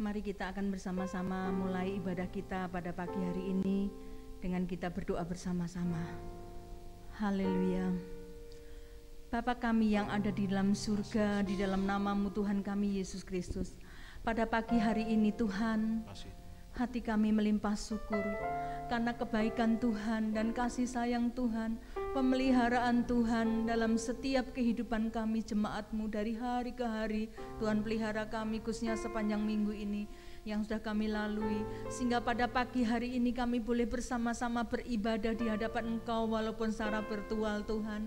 Mari kita akan bersama-sama mulai ibadah kita pada pagi hari ini dengan kita berdoa bersama-sama. Haleluya. Bapa kami yang ada di dalam surga, di dalam nama-Mu Tuhan kami Yesus Kristus, pada pagi hari ini Tuhan, hati kami melimpah syukur karena kebaikan Tuhan dan kasih sayang Tuhan, pemeliharaan Tuhan dalam setiap kehidupan kami jemaat-Mu dari hari ke hari. Tuhan pelihara kami khususnya sepanjang minggu ini yang sudah kami lalui, sehingga pada pagi hari ini kami boleh bersama-sama beribadah di hadapan Engkau walaupun secara virtual Tuhan.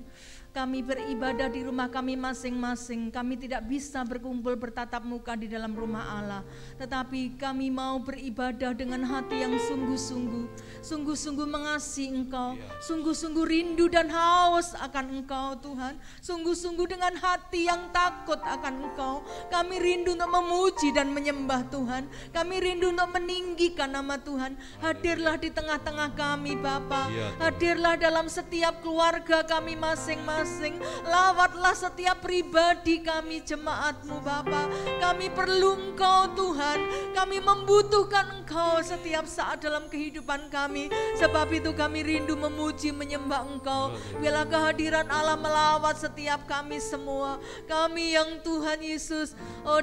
Kami beribadah di rumah kami masing-masing. Kami tidak bisa berkumpul bertatap muka di dalam rumah Allah, tetapi kami mau beribadah dengan hati yang sungguh-sungguh, sungguh-sungguh mengasihi Engkau, sungguh-sungguh rindu dan haus akan Engkau Tuhan, sungguh-sungguh dengan hati yang takut akan Engkau. Kami rindu untuk memuji dan menyembah Tuhan. Kami rindu untuk meninggikan nama Tuhan. Hadirlah di tengah-tengah kami Bapa. Hadirlah dalam setiap keluarga kami masing-masing. Lawatlah setiap pribadi kami jemaat-Mu Bapa. Kami perlu Engkau Tuhan. Kami membutuhkan Engkau setiap saat dalam kehidupan kami. Sebab itu kami rindu memuji menyembah Engkau. Biarlah kehadiran Allah melawat setiap kami semua. Kami yang Tuhan Yesus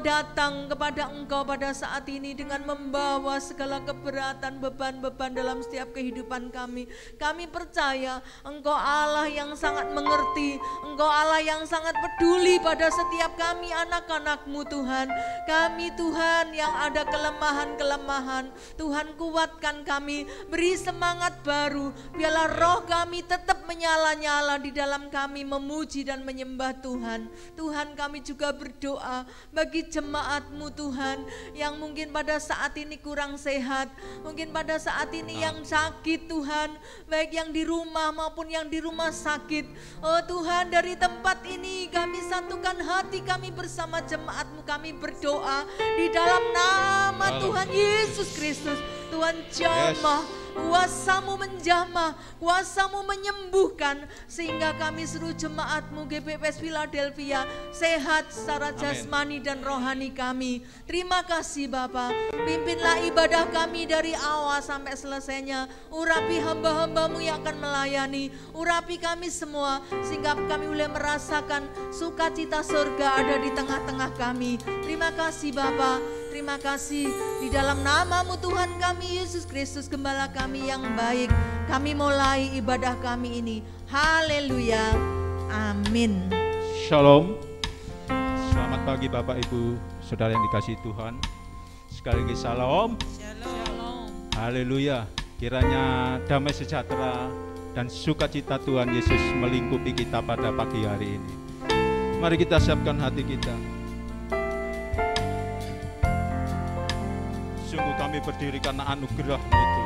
datang kepada Engkau pada saat ini dengan membawa segala keberatan, beban-beban dalam setiap kehidupan kami. Kami percaya Engkau Allah yang sangat mengerti, Engkau Allah yang sangat peduli pada setiap kami anak-anak-Mu Tuhan. Kami Tuhan yang ada kelemahan-kelemahan, Tuhan kuatkan kami, beri semangat baru. Biarlah roh kami tetap menyala-nyala di dalam kami memuji dan menyembah Tuhan. Tuhan kami juga berdoa bagi jemaat-Mu Tuhan yang mungkin pada saat ini kurang sehat, mungkin pada saat ini yang sakit Tuhan, baik yang di rumah maupun yang di rumah sakit. Oh Tuhan, dari tempat ini kami satukan hati kami bersama jemaat-Mu, kami berdoa di dalam nama Tuhan Yesus Kristus. Tuhan jamah, kuasa-Mu menjamah, kuasa-Mu menyembuhkan, sehingga kami seluruh jemaat-Mu GPPS Philadelphia sehat secara jasmani dan rohani kami. Terima kasih Bapa, pimpinlah ibadah kami dari awal sampai selesainya. Urapi hamba-hamba-Mu yang akan melayani, urapi kami semua, sehingga kami boleh merasakan sukacita surga ada di tengah-tengah kami. Terima kasih Bapa, terima kasih. Di dalam nama-Mu Tuhan kami Yesus Kristus, Gembala kami yang baik, kami mulai ibadah kami ini. Haleluya, amin. Shalom. Selamat pagi Bapak Ibu Saudara yang dikasihi Tuhan. Sekali lagi shalom. Shalom. Haleluya. Kiranya damai sejahtera dan sukacita Tuhan Yesus melingkupi kita pada pagi hari ini. Mari kita siapkan hati kita. Sungguh kami berdiri karena anugerah-Mu Tuhan.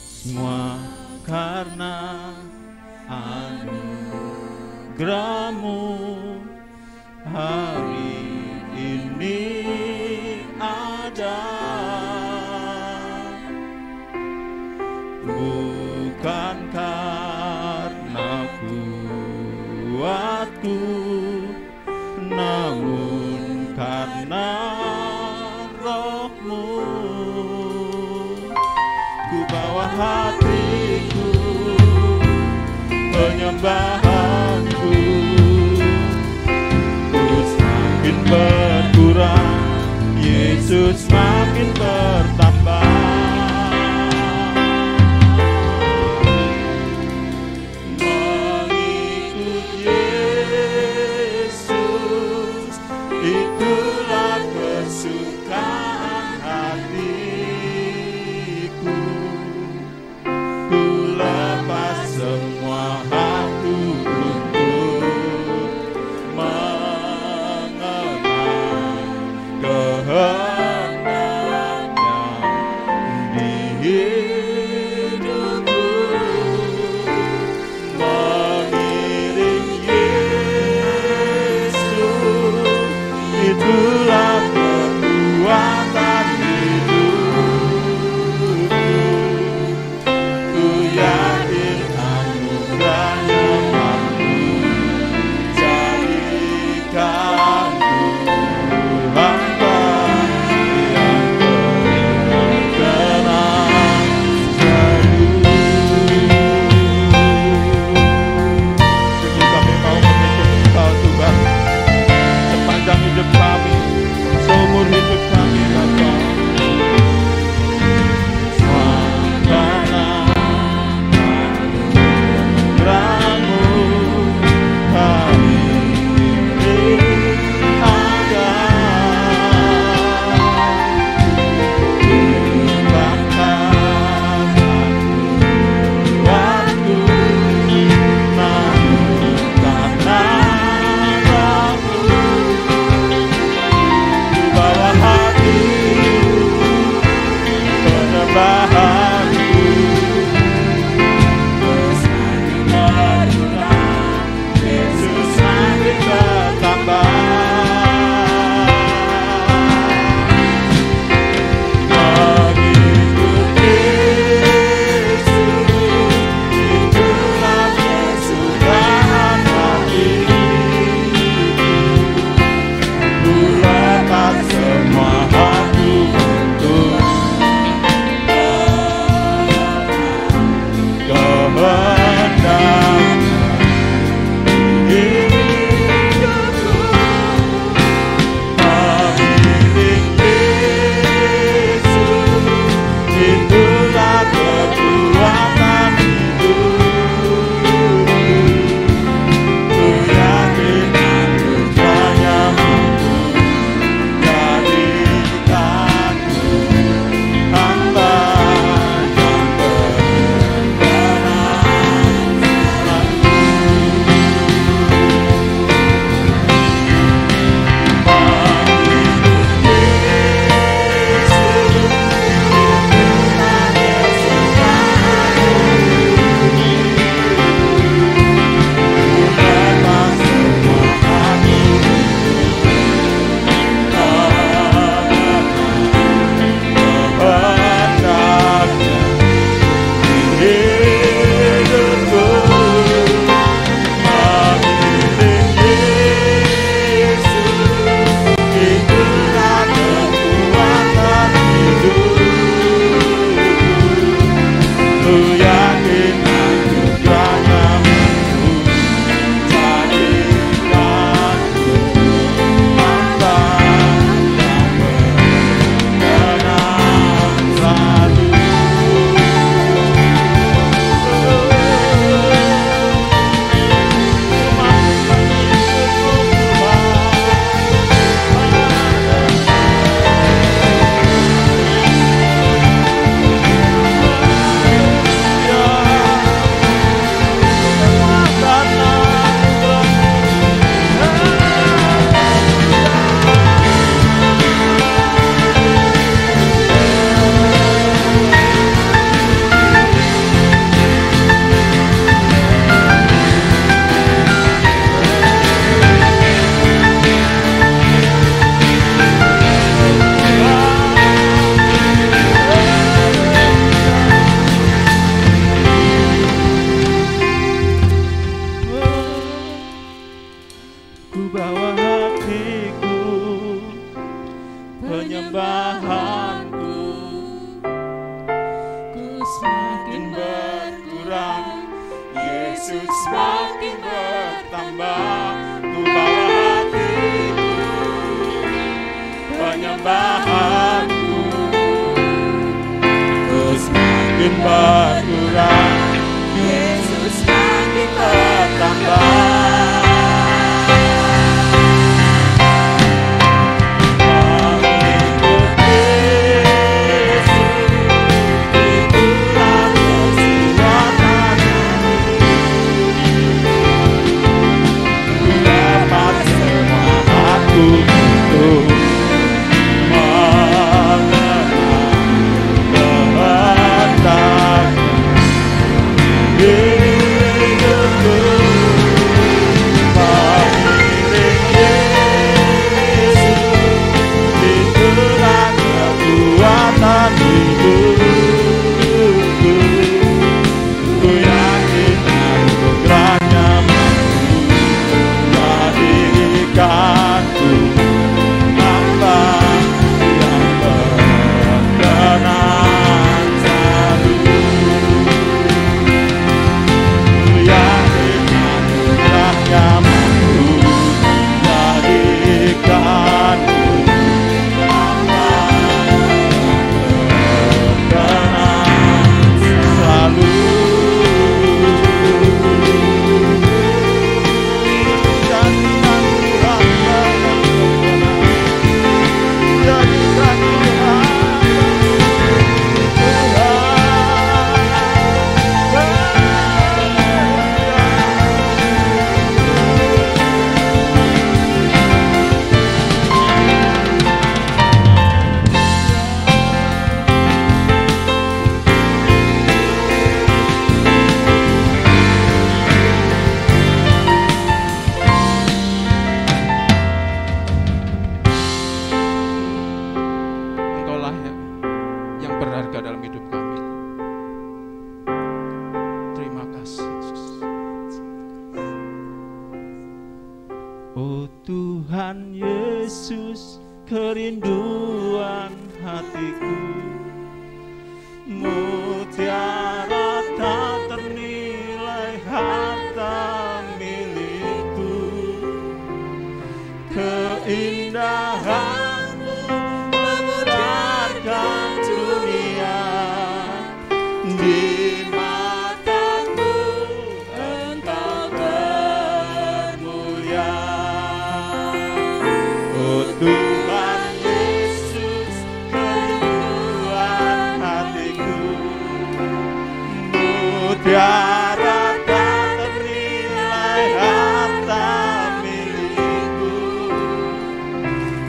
Semua karena anugerah-Mu hari ini ada, bukan karena kuatku, namun karena Roh-Mu. Ku bawa hatiku, penyembahanku, ku semakin berkurang, Yesus semakin bertambah. Mengikut Yesus, itulah kesukaan hatiku. Ku lepas semua hak-Ku untuk mengenal kehendaknya di hidupku. Mengiring Yesus, itulah kekuatan hidupku. Ku yakin penyembahanku semakin berkurang, Yesus semakin bertambah. berharga dalam hidup kami. Terima kasih Yesus. Oh Tuhan Yesus, kerinduan hatiku, mutiara tak ternilai harta milikku, keindahan-Mu memudarkan dunia, di mata-Mu Engkau termulia. Oh Tuhan Yesus, kerinduan hatiku, mutiara tak ternilai harta milikku,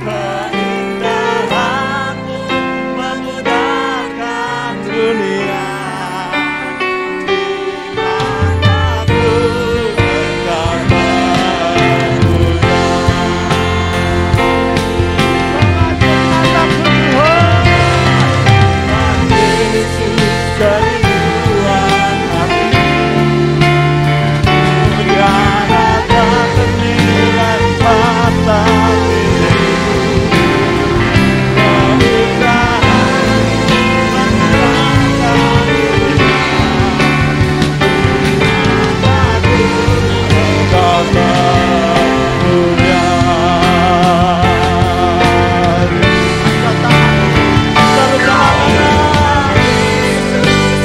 keindahan-Mu memudarkan dunia, di mata-Mu Engkau termulia. Kerinduan hatiku, mutiara tak ternilai harta milikku, keindahan-Mu memudarkan dunia, Engkau termulia.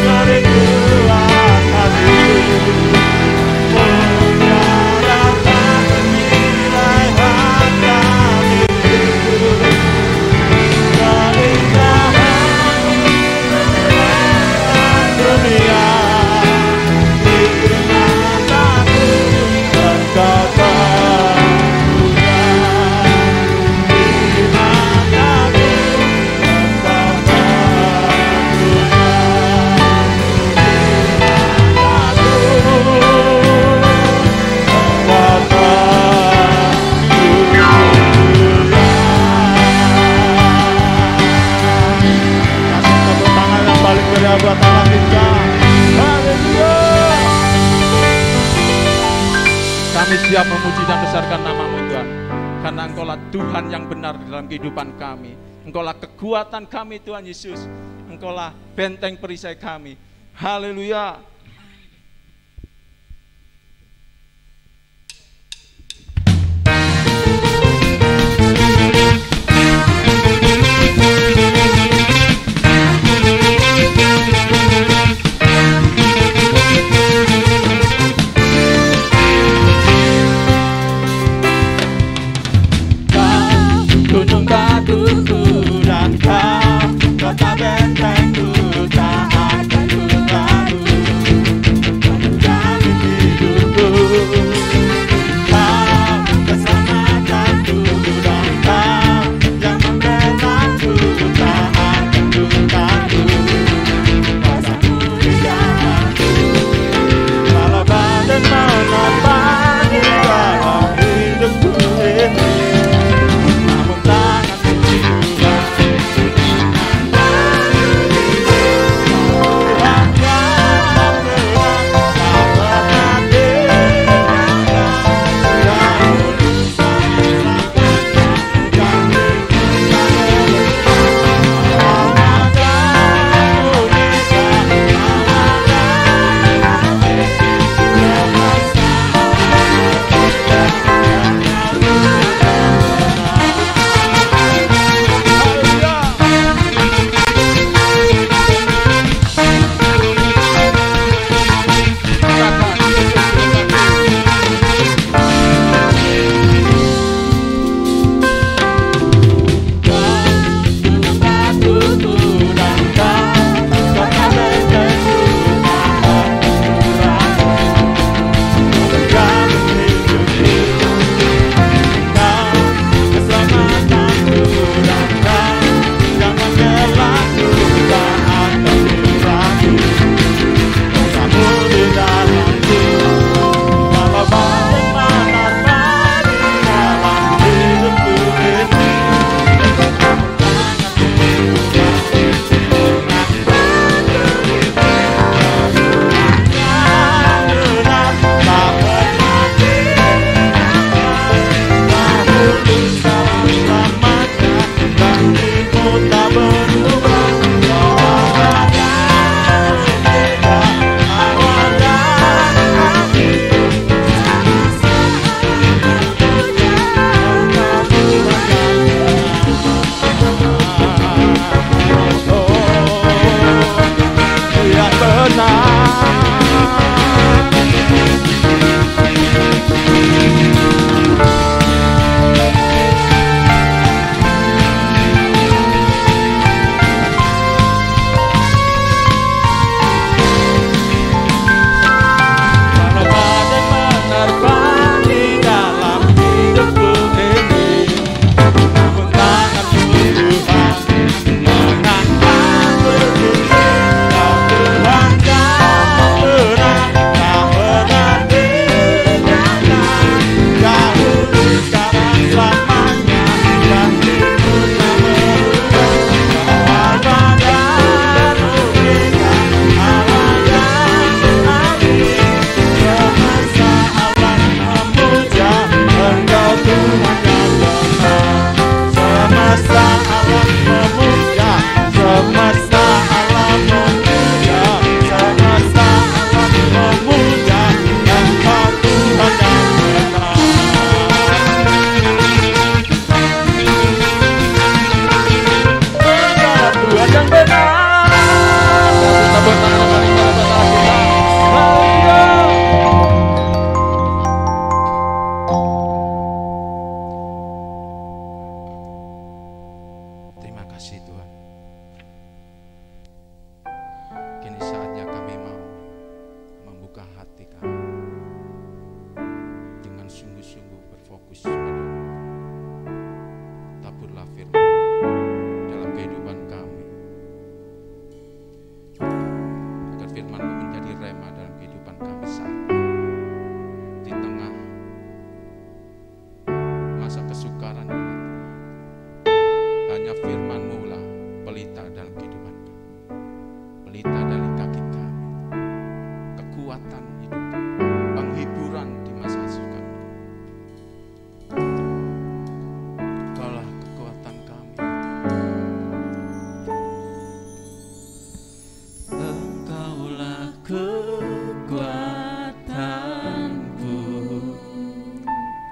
Kerinduan hatiku, mutiara tak ternilai harta milikku, keindahan-Mu memudarkan dunia, di mata-Mu Engkau termulia, di mata-Mu Engkau buat Allah kita. Haleluya. Kami siap memuji dan besarkan nama-Mu Tuhan, karena Engkaulah Tuhan yang benar dalam kehidupan kami. Engkaulah kekuatan kami Tuhan Yesus. Engkaulah benteng perisai kami. Haleluya. Gunung batuku dan Kau, kota bentengku, tak akan ku ragu. firman-Mu menjadi rema dalam kehidupan kami saat ini. Di tengah masa kesukaran ini, hanya firman-Mu lah pelita dalam kehidupan kami, pelita dari kaki kami, kekuatan hidup, penghiburan di masa suka. Engkaulah kekuatan kami. Engkaulah kekuatanku,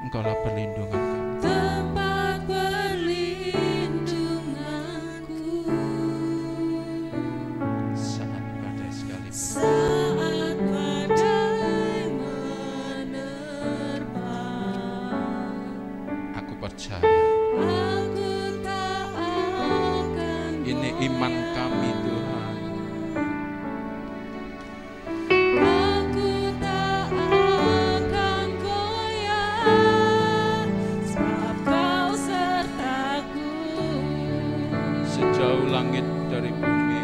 Engkaulah perlindungan kami, tempat perlindunganku saat badai sekalipun. saat badai menerpa. Aku percaya Aku tak akan ini iman kami, Tuhan. Aku tak akan goyah, sebab Kau sertaku. Sejauh langit dari bumi,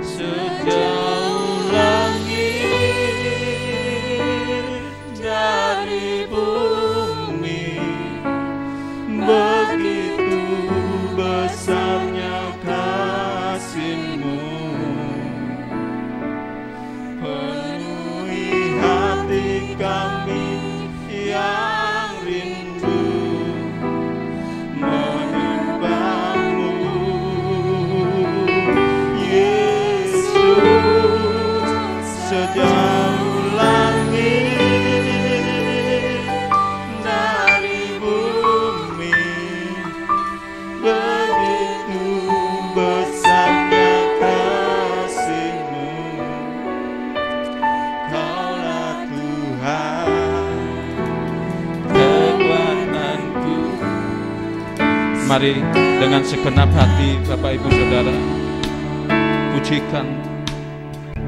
sejauh langit dari bumi, begitu besarnya kasih-Mu, penuhi hati kami yang rindu menyembah-Mu, Yesus. Sejauh langit dari bumi, begitu besarnya kasih-Mu. Kaulah Tuhan, kekuatanku. Mari dengan segenap hati Bapak Ibu Saudara, pujikan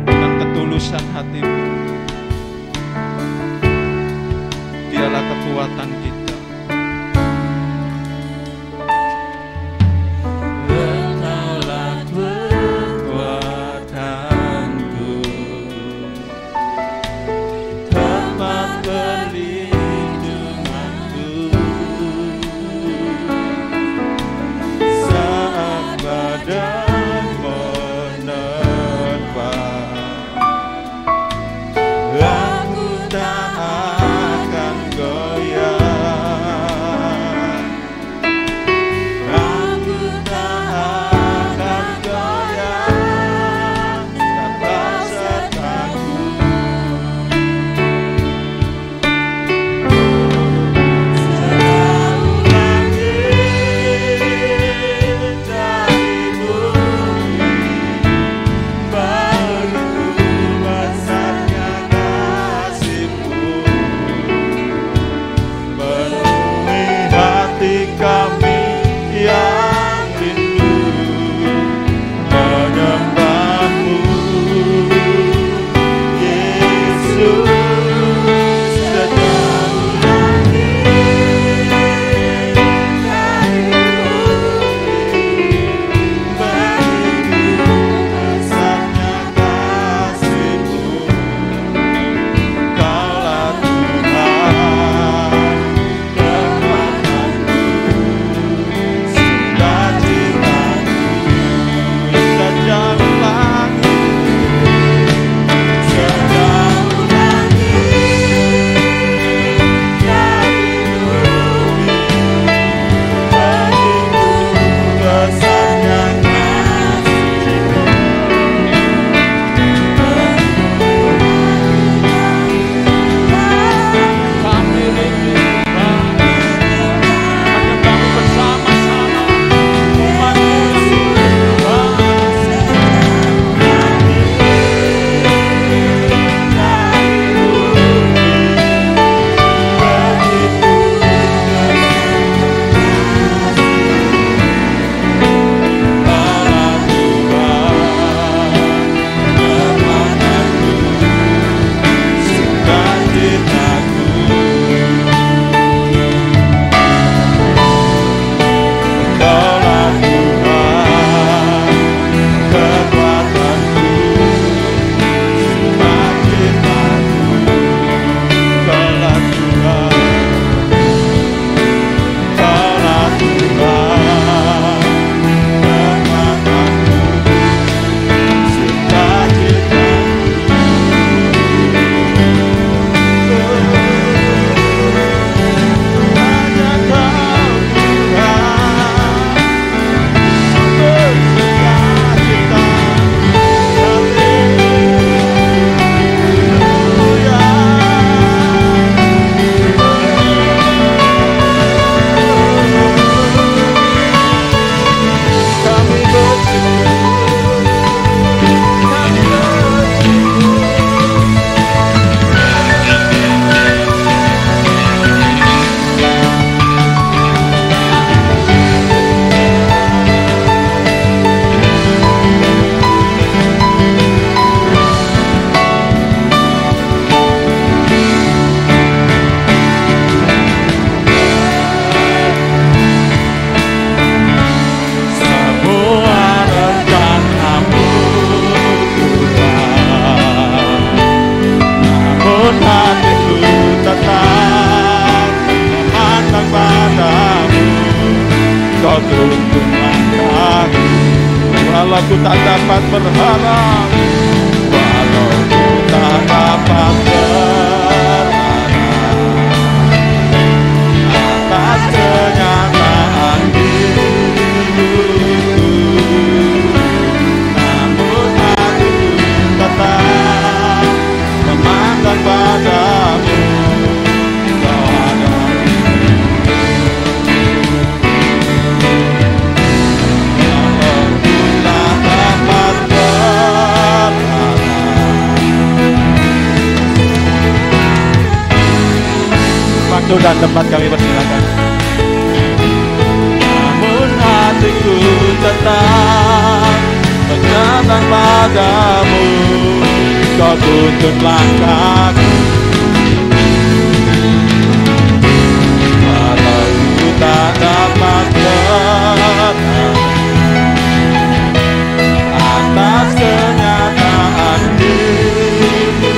dengan ketulusan hatimu. Dialah kekuatan kita. Engkaulah kekuatanku, tempat perlindunganku saat badai menerpa. Aku tak akan goyah, aku tak dapat berharap, walau ku tak dapat berharap atas kenyataan hidupku, namun hatiku tetap memandang padamu. Kau ada waktu dan tempat kami persilakan. Namun hatiku tetap menyandang padamu, kau tuntun langkahku. Walau ku tak dapat berharap atas kenyataan hidupku,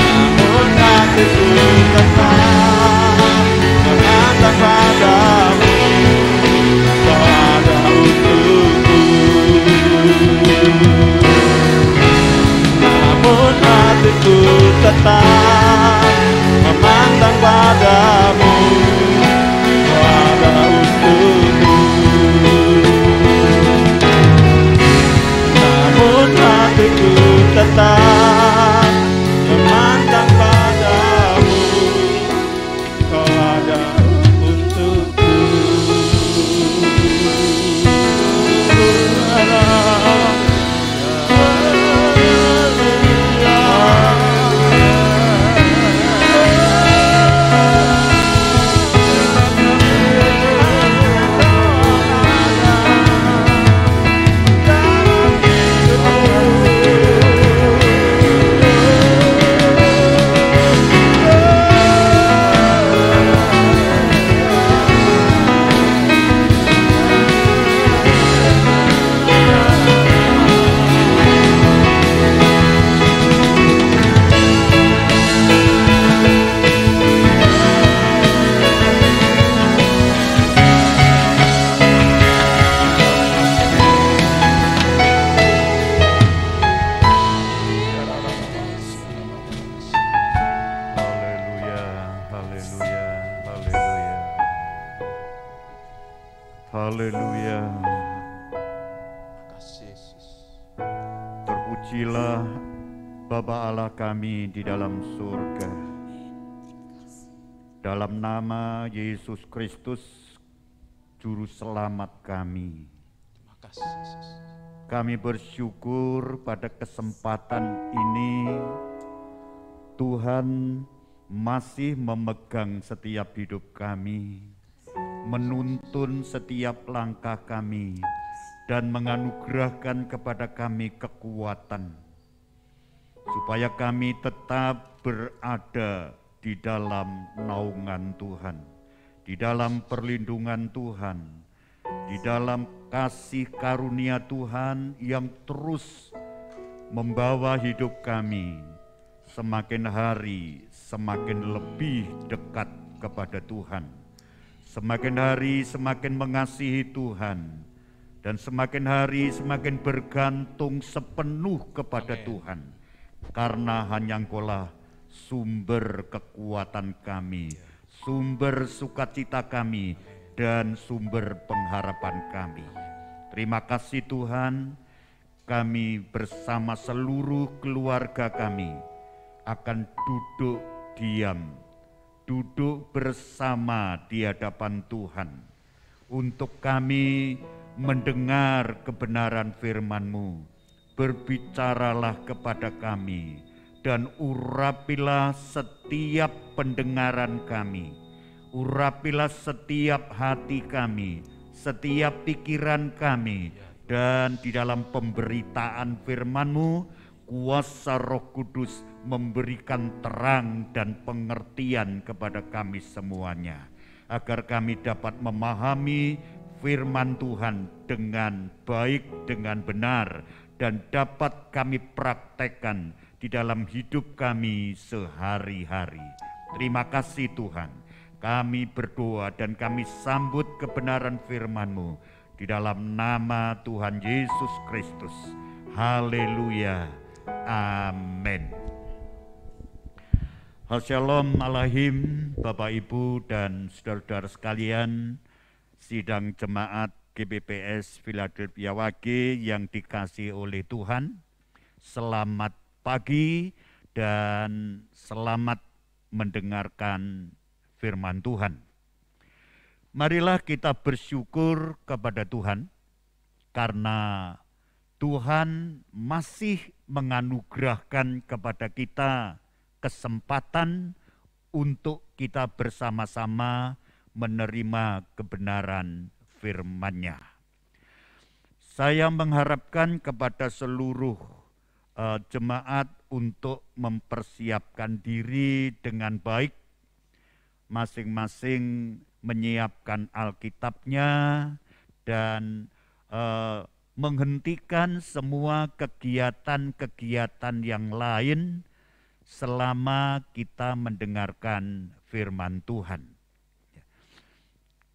namun hatiku tetap memandang padamu. Kau ada untukku, namun hatiku tetap memandang padamu. Kau ada untukku, namun hatiku tetap memandang padamu. Kau ada untukku. Haleluya. Makasih Yesus. Terpujilah Bapa Allah kami di dalam surga. Dalam nama Yesus Kristus, Juru Selamat kami, Makasih Yesus. kami bersyukur pada kesempatan ini Tuhan masih memegang setiap hidup kami, menuntun setiap langkah kami, dan menganugerahkan kepada kami kekuatan, supaya kami tetap berada di dalam naungan Tuhan, di dalam perlindungan Tuhan, di dalam kasih karunia Tuhan yang terus membawa hidup kami semakin hari semakin lebih dekat kepada Tuhan, semakin hari semakin mengasihi Tuhan, dan semakin hari semakin bergantung sepenuh kepada Tuhan, karena hanya Engkaulah sumber kekuatan kami, sumber sukacita kami, dan sumber pengharapan kami. Terima kasih Tuhan, kami bersama seluruh keluarga kami akan duduk diam, duduk bersama di hadapan Tuhan, untuk kami mendengar kebenaran firman-Mu. Berbicaralah kepada kami, dan urapilah setiap pendengaran kami, urapilah setiap hati kami, setiap pikiran kami, dan di dalam pemberitaan firman-Mu, kuasa Roh Kudus memberikan terang dan pengertian kepada kami semuanya, agar kami dapat memahami firman Tuhan dengan baik, dengan benar, dan dapat kami praktekkan di dalam hidup kami sehari-hari. Terima kasih Tuhan, kami berdoa dan kami sambut kebenaran firman-Mu di dalam nama Tuhan Yesus Kristus. Haleluya. Amin. Shalom alaihim Bapak Ibu dan saudara-saudara sekalian, sidang jemaat GBPS Philadelphia Wage yang dikasihi oleh Tuhan. Selamat pagi dan selamat mendengarkan firman Tuhan. Marilah kita bersyukur kepada Tuhan karena Tuhan masih menganugerahkan kepada kita kesempatan untuk kita bersama-sama menerima kebenaran firman-Nya. Saya mengharapkan kepada seluruh jemaat untuk mempersiapkan diri dengan baik, masing-masing menyiapkan Alkitabnya dan menghentikan semua kegiatan-kegiatan yang lain selama kita mendengarkan firman Tuhan.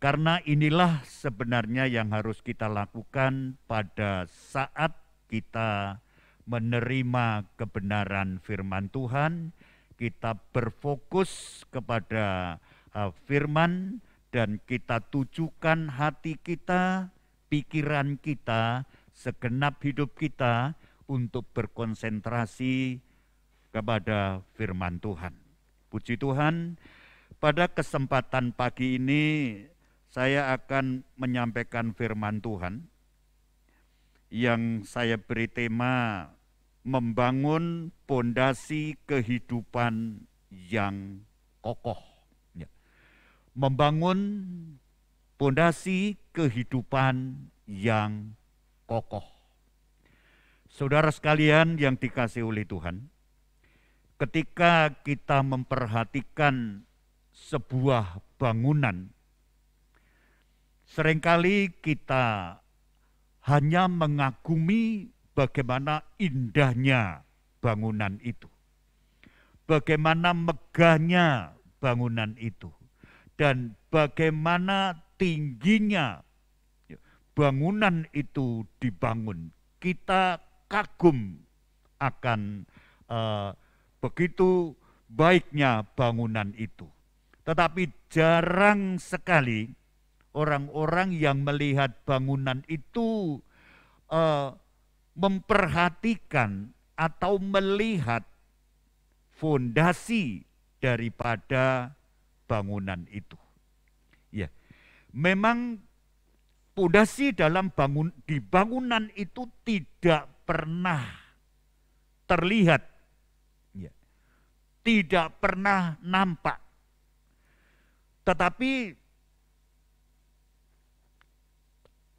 Karena inilah sebenarnya yang harus kita lakukan pada saat kita menerima kebenaran firman Tuhan. Kita berfokus kepada firman dan kita tujukan hati kita, pikiran kita, segenap hidup kita untuk berkonsentrasi kepada firman Tuhan. Puji Tuhan, pada kesempatan pagi ini saya akan menyampaikan firman Tuhan yang saya beri tema membangun pondasi kehidupan yang kokoh. Membangun pondasi kehidupan yang kokoh. Saudara sekalian yang dikasihi oleh Tuhan, ketika kita memperhatikan sebuah bangunan, seringkali kita hanya mengagumi bagaimana indahnya bangunan itu, bagaimana megahnya bangunan itu, dan bagaimana tingginya bangunan itu dibangun. Kita kagum akan begitu baiknya bangunan itu. Tetapi jarang sekali orang-orang yang melihat bangunan itu memperhatikan atau melihat fondasi daripada bangunan itu. Ya, memang fondasi di bangunan itu tidak pernah terlihat, ya, tidak pernah nampak. Tetapi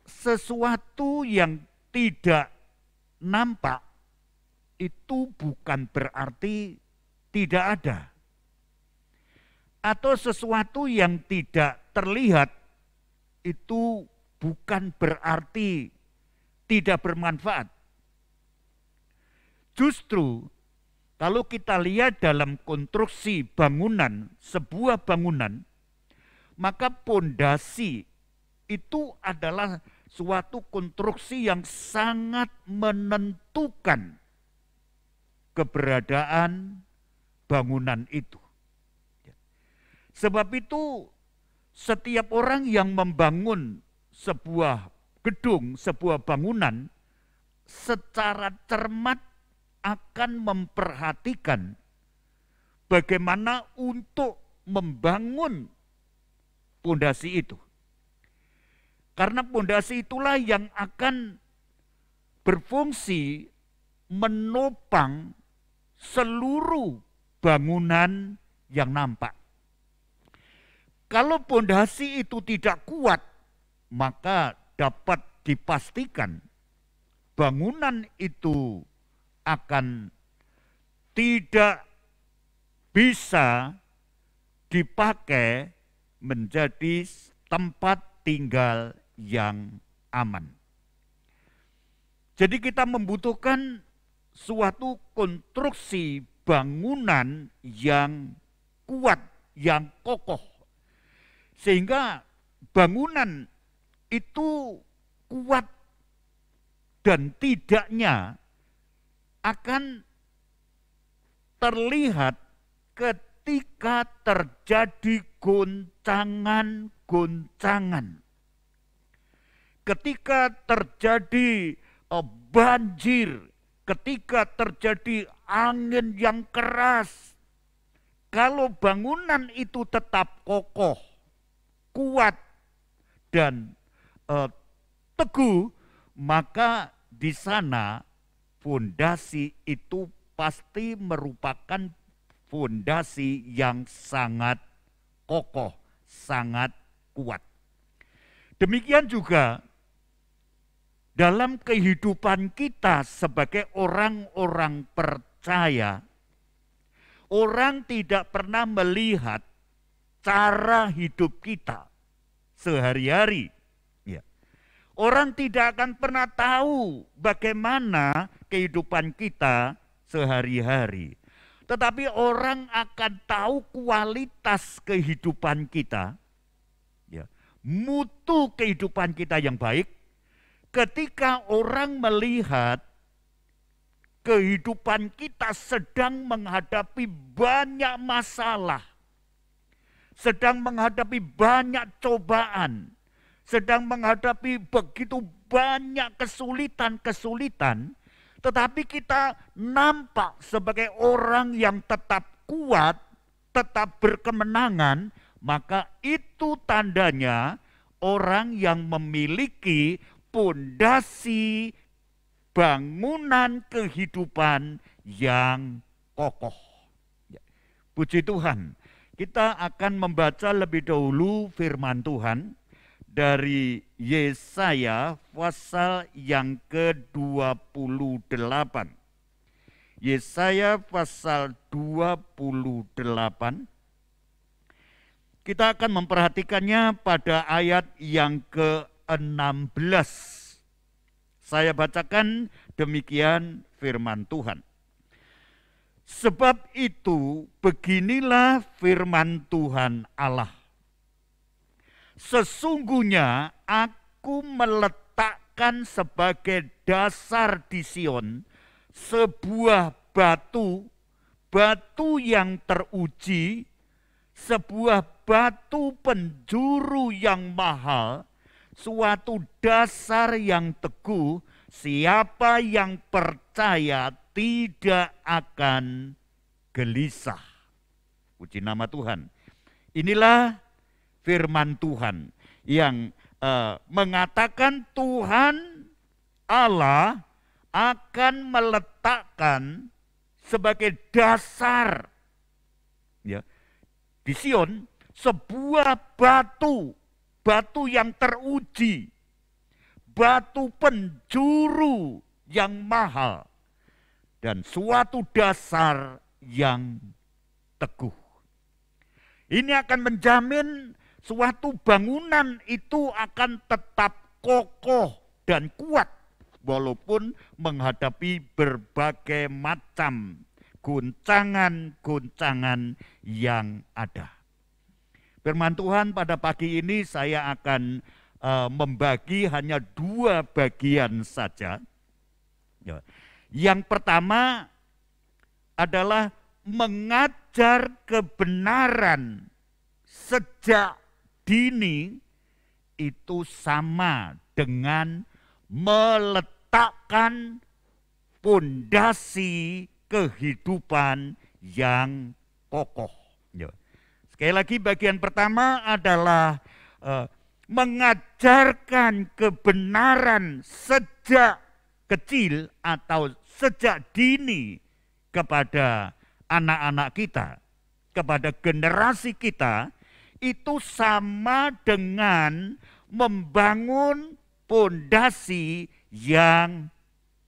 sesuatu yang tidak nampak itu bukan berarti tidak ada. Atau sesuatu yang tidak terlihat itu bukan berarti tidak bermanfaat. Justru kalau kita lihat dalam konstruksi bangunan, sebuah bangunan, maka pondasi itu adalah suatu konstruksi yang sangat menentukan keberadaan bangunan itu. Sebab itu setiap orang yang membangun sebuah gedung, sebuah bangunan, secara cermat akan memperhatikan bagaimana untuk membangun pondasi itu. Karena pondasi itulah yang akan berfungsi menopang seluruh bangunan yang nampak. Kalau pondasi itu tidak kuat, maka dapat dipastikan bangunan itu akan tidak bisa dipakai menjadi tempat tinggal yang aman. Jadi kita membutuhkan suatu konstruksi bangunan yang kuat, yang kokoh. Sehingga bangunan itu kuat dan tidaknya akan terlihat ketika terjadi goncangan-goncangan. Ketika terjadi banjir, ketika terjadi angin yang keras, kalau bangunan itu tetap kokoh, kuat, dan teguh, maka di sana fondasi itu pasti merupakan fondasi yang sangat kokoh, sangat kuat. Demikian juga dalam kehidupan kita sebagai orang-orang percaya, orang tidak pernah melihat cara hidup kita sehari-hari. Ya. Orang tidak akan pernah tahu bagaimana kehidupan kita sehari-hari. Tetapi orang akan tahu kualitas kehidupan kita, ya, mutu kehidupan kita yang baik, ketika orang melihat kehidupan kita sedang menghadapi banyak masalah, sedang menghadapi banyak cobaan, sedang menghadapi begitu banyak kesulitan-kesulitan, tetapi kita nampak sebagai orang yang tetap kuat, tetap berkemenangan, maka itu tandanya orang yang memiliki pondasi bangunan kehidupan yang kokoh. Puji Tuhan, kita akan membaca lebih dahulu firman Tuhan dari Yesaya pasal yang ke-28. Yesaya pasal 28. Kita akan memperhatikannya pada ayat yang ke-16. Saya bacakan demikian firman Tuhan. Sebab itu beginilah firman Tuhan Allah. Sesungguhnya aku meletakkan sebagai dasar di Sion sebuah batu, batu yang teruji, sebuah batu penjuru yang mahal, suatu dasar yang teguh, siapa yang percaya tidak akan gelisah. Puji nama Tuhan. Inilah firman Tuhan yang mengatakan Tuhan Allah akan meletakkan sebagai dasar, ya, di Sion sebuah batu, batu yang teruji, batu penjuru yang mahal, dan suatu dasar yang teguh. Ini akan menjamin suatu bangunan itu akan tetap kokoh dan kuat walaupun menghadapi berbagai macam goncangan-goncangan yang ada. Firman Tuhan pada pagi ini saya akan membagi hanya 2 bagian saja. Yang pertama adalah mengajar kebenaran sejak dini itu sama dengan meletakkan pondasi kehidupan yang kokoh. Sekali lagi bagian pertama adalah mengajarkan kebenaran sejak kecil atau sejak dini kepada anak-anak kita, kepada generasi kita, itu sama dengan membangun pondasi yang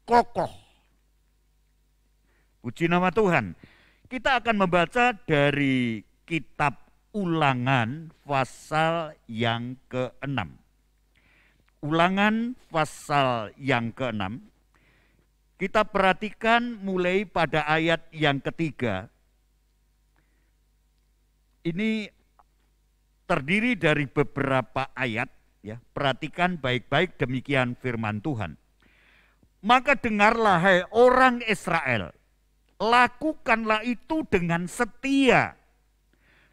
kokoh. Puji nama Tuhan. Kita akan membaca dari kitab Ulangan pasal yang ke-6. Ulangan pasal yang ke-6. Kita perhatikan mulai pada ayat yang ketiga. Ini terdiri dari beberapa ayat, Ya, perhatikan baik-baik demikian firman Tuhan. Maka dengarlah hai orang Israel, lakukanlah itu dengan setia,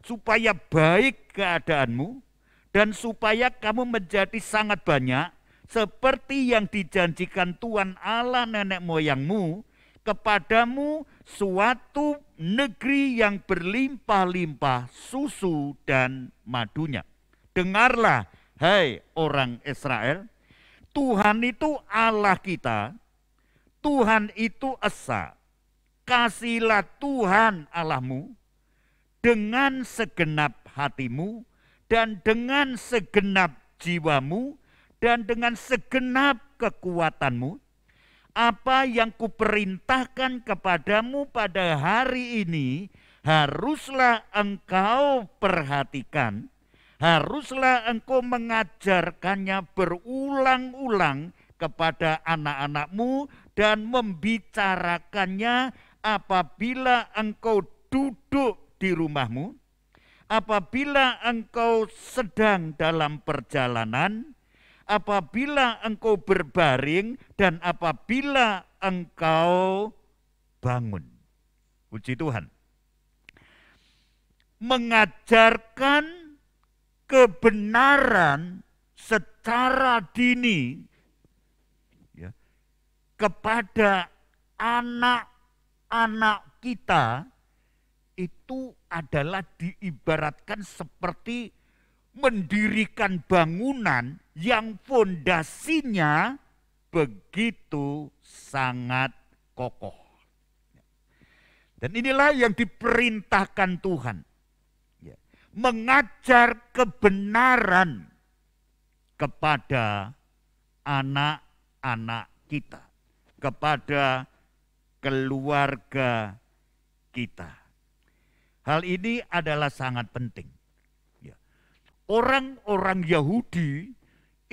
supaya baik keadaanmu dan supaya kamu menjadi sangat banyak, seperti yang dijanjikan Tuhan Allah nenek moyangmu kepadamu, suatu negeri yang berlimpah-limpah susu dan madunya. Dengarlah hai orang Israel, Tuhan itu Allah kita, Tuhan itu esa. Kasihilah Tuhan Allahmu dengan segenap hatimu dan dengan segenap jiwamu dan dengan segenap kekuatanmu. Apa yang kuperintahkan kepadamu pada hari ini haruslah engkau perhatikan. Haruslah engkau mengajarkannya berulang-ulang kepada anak-anakmu dan membicarakannya apabila engkau duduk di rumahmu, apabila engkau sedang dalam perjalanan, apabila engkau berbaring, dan apabila engkau bangun. Puji Tuhan. Mengajarkan kebenaran secara dini ya, kepada anak-anak kita itu adalah diibaratkan seperti mendirikan bangunan yang fondasinya begitu sangat kokoh. Dan inilah yang diperintahkan Tuhan. Mengajar kebenaran kepada anak-anak kita, kepada keluarga kita. Hal ini adalah sangat penting. Orang-orang Yahudi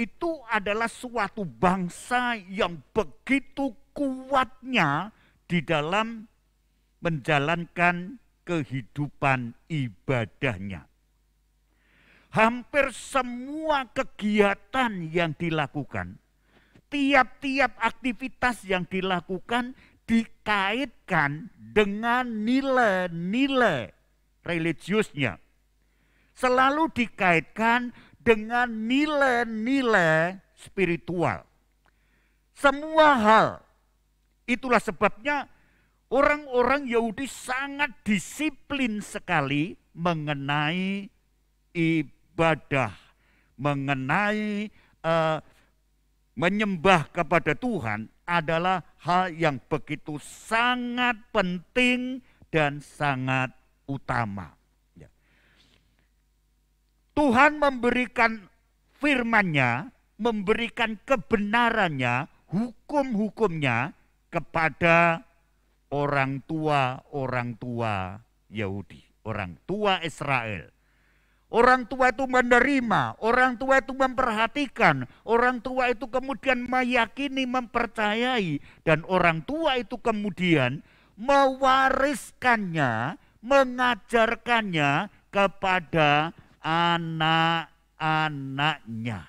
itu adalah suatu bangsa yang begitu kuatnya di dalam menjalankan kehidupan ibadahnya. Hampir semua kegiatan yang dilakukan, tiap-tiap aktivitas yang dilakukan dikaitkan dengan nilai-nilai religiusnya. Selalu dikaitkan dengan nilai-nilai spiritual. Semua hal. Itulah sebabnya orang-orang Yahudi sangat disiplin sekali mengenai ibadah, mengenai menyembah kepada Tuhan adalah hal yang begitu sangat penting dan sangat utama. Tuhan memberikan firman-Nya, memberikan kebenarannya, hukum-hukumnya kepada orang tua Yahudi, orang tua Israel. Orang tua itu menerima, orang tua itu memperhatikan, orang tua itu kemudian meyakini, mempercayai, dan orang tua itu kemudian mewariskannya, mengajarkannya kepada anak-anaknya.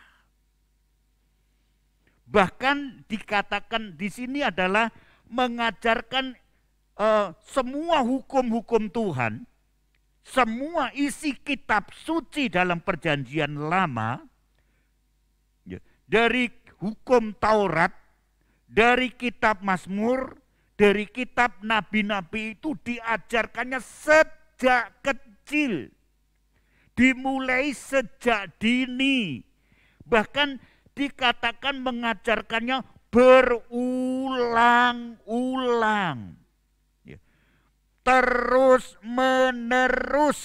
Bahkan dikatakan di sini adalah mengajarkan semua hukum-hukum Tuhan, semua isi kitab suci dalam perjanjian lama, dari hukum Taurat, dari kitab Mazmur, dari kitab nabi-nabi itu diajarkannya sejak kecil. Dimulai sejak dini, bahkan dikatakan mengajarkannya berulang-ulang, terus menerus,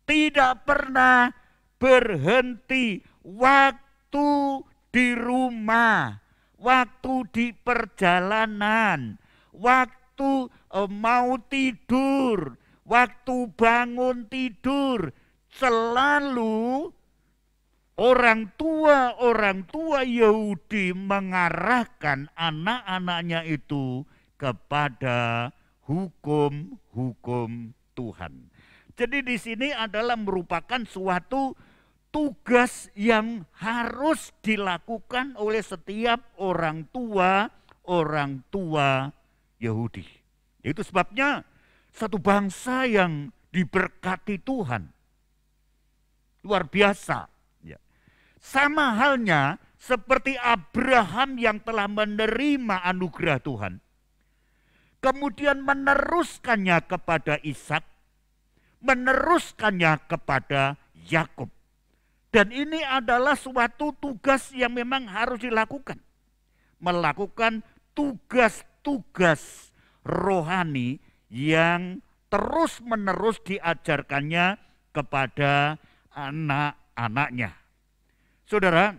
tidak pernah berhenti. Waktu di rumah, waktu di perjalanan, waktu mau tidur, waktu bangun tidur, selalu orang tua Yahudi mengarahkan anak-anaknya itu kepada hukum-hukum Tuhan. Jadi di sini adalah merupakan suatu tugas yang harus dilakukan oleh setiap orang tua Yahudi. Itu sebabnya satu bangsa yang diberkati Tuhan. Luar biasa. Ya. Sama halnya seperti Abraham yang telah menerima anugerah Tuhan. Kemudian meneruskannya kepada Ishak, meneruskannya kepada Yakub. Dan ini adalah suatu tugas yang memang harus dilakukan. Melakukan tugas-tugas rohani yang terus-menerus diajarkannya kepada anak-anaknya. Saudara,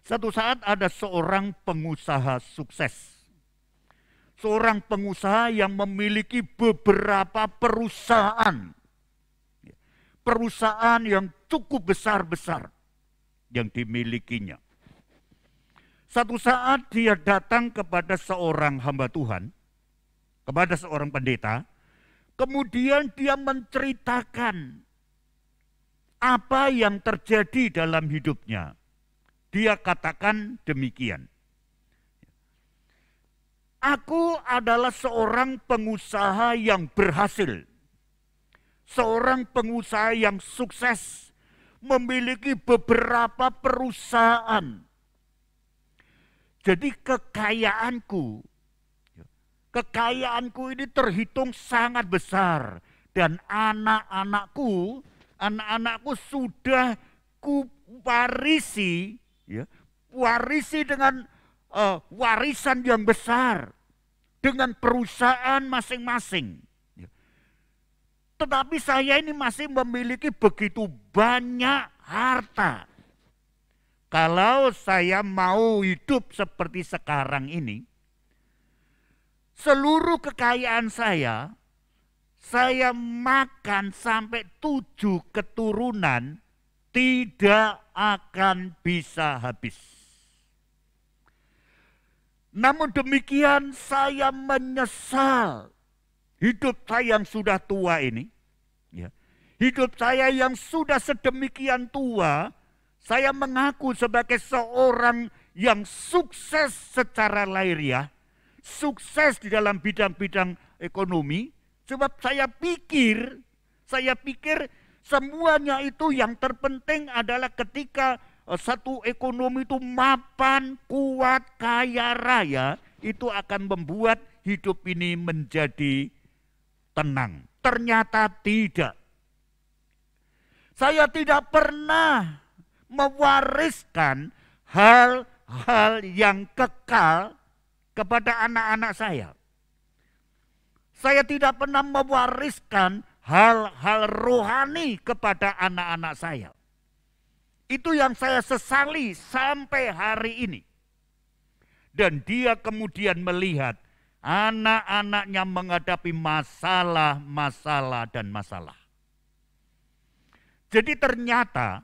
satu saat ada seorang pengusaha sukses. Seorang pengusaha yang memiliki beberapa perusahaan. Perusahaan yang cukup besar-besar yang dimilikinya. Satu saat dia datang kepada seorang hamba Tuhan, kepada seorang pendeta, kemudian dia menceritakan apa yang terjadi dalam hidupnya. Dia katakan demikian. Aku adalah seorang pengusaha yang berhasil. Seorang pengusaha yang sukses, memiliki beberapa perusahaan. Jadi kekayaanku ini terhitung sangat besar. Dan anak-anakku sudah kuwarisi, warisi dengan warisan yang besar. Dengan perusahaan masing-masing. Tetapi saya ini masih memiliki begitu banyak harta. Kalau saya mau hidup seperti sekarang ini, seluruh kekayaan saya makan sampai 7 keturunan tidak akan bisa habis. Namun demikian saya menyesal hidup saya yang sudah tua ini. Hidup saya yang sudah sedemikian tua, saya mengaku sebagai seorang yang sukses secara lahiriah, sukses di dalam bidang-bidang ekonomi, sebab saya pikir semuanya itu yang terpenting adalah ketika satu ekonomi itu mapan, kuat, kaya raya, itu akan membuat hidup ini menjadi tenang. Ternyata tidak. Saya tidak pernah mewariskan hal-hal yang kekal kepada anak-anak saya. Saya tidak pernah mewariskan hal-hal rohani kepada anak-anak saya. Itu yang saya sesali sampai hari ini. Dan dia kemudian melihat anak-anaknya menghadapi masalah dan masalah. Jadi ternyata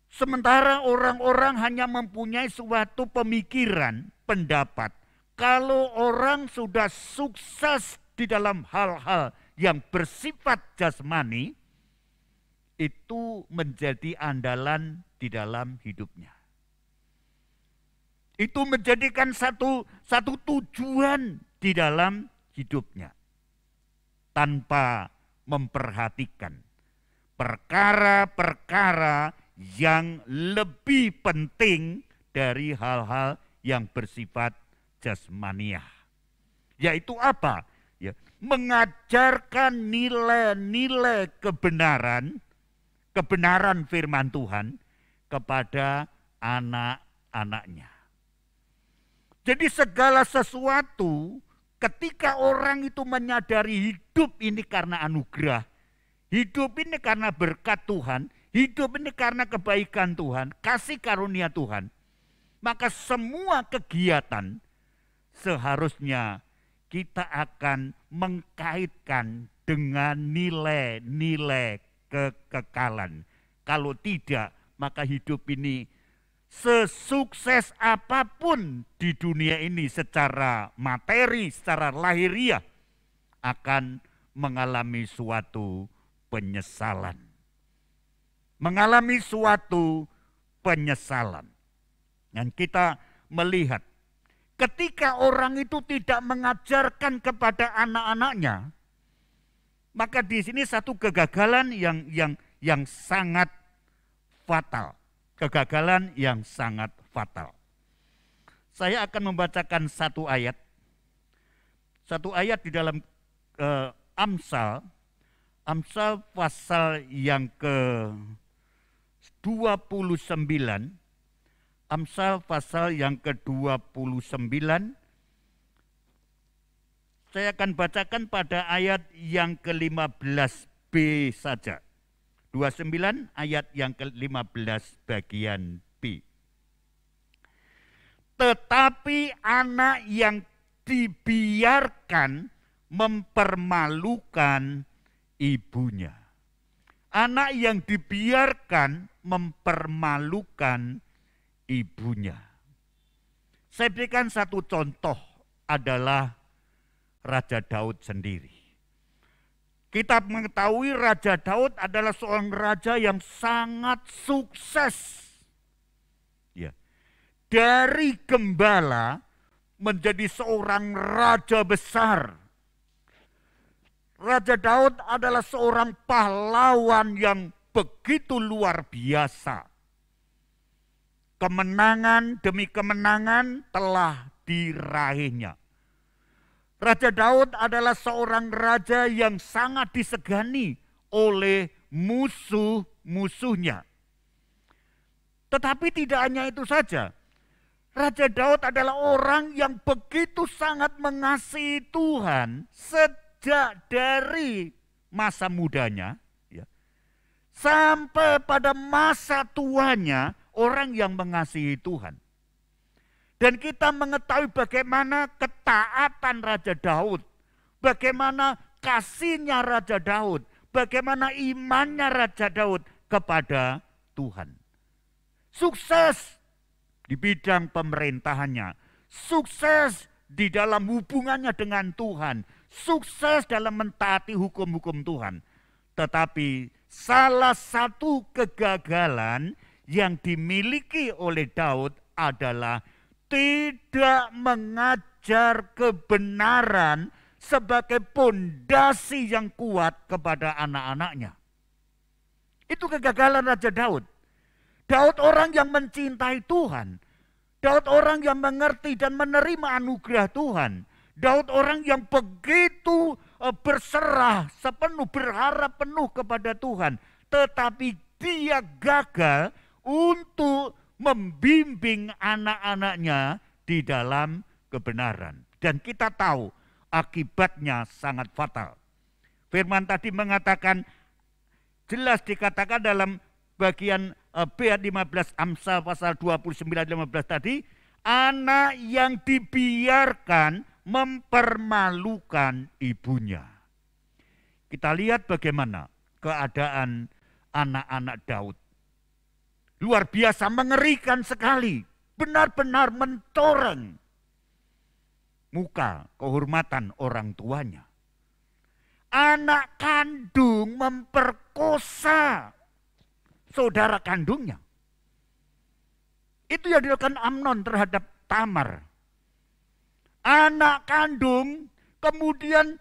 sementara orang-orang hanya mempunyai suatu pemikiran, pendapat, kalau orang sudah sukses di dalam hal-hal yang bersifat jasmani, itu menjadi andalan di dalam hidupnya. Itu menjadikan satu tujuan di dalam hidupnya. Tanpa memperhatikan perkara-perkara yang lebih penting dari hal-hal yang bersifat jasmaniah. Yaitu apa? Ya, mengajarkan nilai-nilai kebenaran firman Tuhan kepada anak-anaknya. Jadi segala sesuatu ketika orang itu menyadari hidup ini karena anugerah, hidup ini karena berkat Tuhan, hidup ini karena kebaikan Tuhan, kasih karunia Tuhan, maka semua kegiatan seharusnya kita akan mengkaitkan dengan nilai-nilai kekekalan. Kalau tidak, maka hidup ini sesukses apapun di dunia ini secara materi, secara lahiriah, akan mengalami suatu penyesalan. mengalami suatu penyesalan. Dan kita melihat ketika orang itu tidak mengajarkan kepada anak-anaknya, maka di sini satu kegagalan yang sangat fatal. Kegagalan yang sangat fatal. Saya akan membacakan satu ayat. Satu ayat di dalam Amsal pasal yang ke-29. Amsal pasal yang ke-29. Saya akan bacakan pada ayat yang ke-15b saja. 29 ayat yang ke-15 bagian B. Tetapi anak yang dibiarkan mempermalukan ibunya. Anak yang dibiarkan mempermalukan ibunya. Saya berikan satu contoh adalah Raja Daud sendiri. Kita mengetahui Raja Daud adalah seorang raja yang sangat sukses. Ya. Dari gembala menjadi seorang raja besar. Raja Daud adalah seorang pahlawan yang begitu luar biasa. Kemenangan demi kemenangan telah diraihnya. Raja Daud adalah seorang raja yang sangat disegani oleh musuh-musuhnya. Tetapi tidak hanya itu saja. Raja Daud adalah orang yang begitu sangat mengasihi Tuhan sejak dari masa mudanya, ya, sampai pada masa tuanya, orang yang mengasihi Tuhan. Dan kita mengetahui bagaimana ketaatan Raja Daud, bagaimana kasihnya Raja Daud, bagaimana imannya Raja Daud kepada Tuhan. Sukses di bidang pemerintahannya, sukses di dalam hubungannya dengan Tuhan, sukses dalam mentaati hukum-hukum Tuhan. Tetapi salah satu kegagalan yang dimiliki oleh Daud adalah tidak mengajar kebenaran sebagai pondasi yang kuat kepada anak-anaknya. Itu kegagalan Raja Daud. Daud orang yang mencintai Tuhan. Daud orang yang mengerti dan menerima anugerah Tuhan. Daud orang yang begitu berserah sepenuh, berharap penuh kepada Tuhan. Tetapi dia gagal untuk membimbing anak-anaknya di dalam kebenaran. Dan kita tahu akibatnya sangat fatal. Firman tadi mengatakan, jelas dikatakan dalam bagian B 15 Amsal pasal 29-15 tadi, anak yang dibiarkan mempermalukan ibunya. Kita lihat bagaimana keadaan anak-anak Daud. Luar biasa, mengerikan sekali. Benar-benar mencoreng muka kehormatan orang tuanya. Anak kandung memperkosa saudara kandungnya. Itu yang dilakukan Amnon terhadap Tamar. Anak kandung kemudian